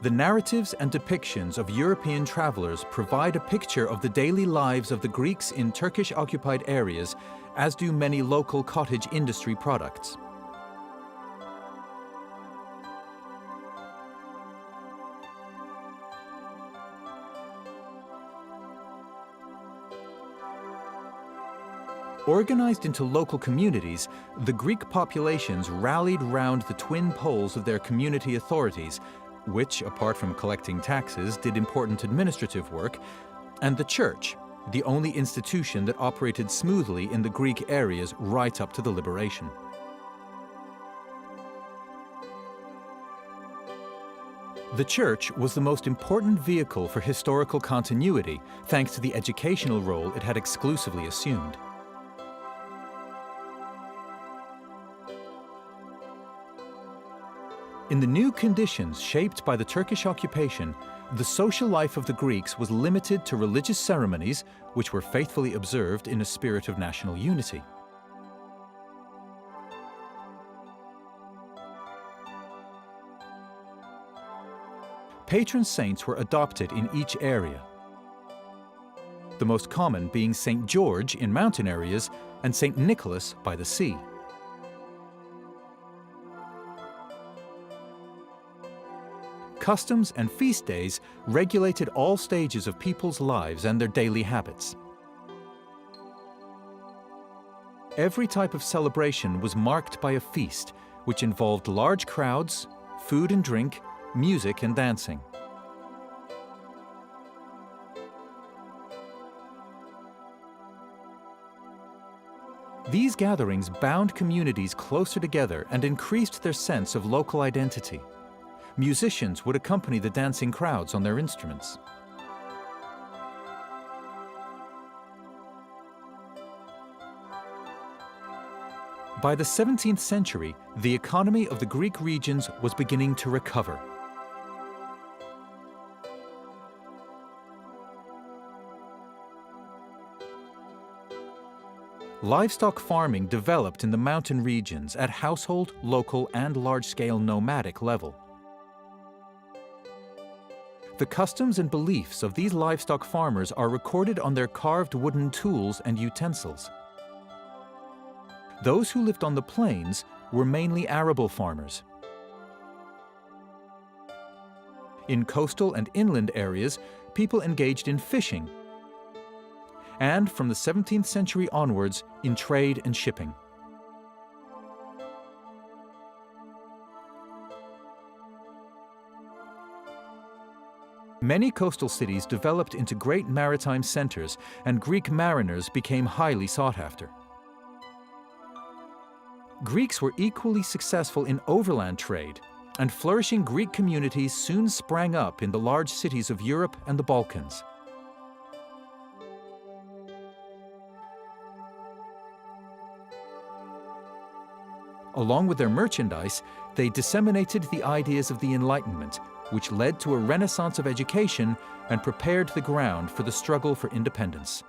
The narratives and depictions of European travelers provide a picture of the daily lives of the Greeks in Turkish-occupied areas, as do many local cottage industry products. Organized into local communities, the Greek populations rallied round the twin poles of their community authorities, which, apart from collecting taxes, did important administrative work, and the church, the only institution that operated smoothly in the Greek areas right up to the liberation. The church was the most important vehicle for historical continuity, thanks to the educational role it had exclusively assumed. In the new conditions shaped by the Turkish occupation, the social life of the Greeks was limited to religious ceremonies, which were faithfully observed in a spirit of national unity. Patron saints were adopted in each area, the most common being St. George in mountain areas and St. Nicholas by the sea. Customs and feast days regulated all stages of people's lives and their daily habits. Every type of celebration was marked by a feast, which involved large crowds, food and drink, music and dancing. These gatherings bound communities closer together and increased their sense of local identity. Musicians would accompany the dancing crowds on their instruments. By the 17th century, the economy of the Greek regions was beginning to recover. Livestock farming developed in the mountain regions at household, local, and large-scale nomadic level. The customs and beliefs of these livestock farmers are recorded on their carved wooden tools and utensils. Those who lived on the plains were mainly arable farmers. In coastal and inland areas, people engaged in fishing, and from the 17th century onwards, in trade and shipping. Many coastal cities developed into great maritime centers, and Greek mariners became highly sought after. Greeks were equally successful in overland trade, and flourishing Greek communities soon sprang up in the large cities of Europe and the Balkans. Along with their merchandise, they disseminated the ideas of the Enlightenment, which led to a renaissance of education and prepared the ground for the struggle for independence.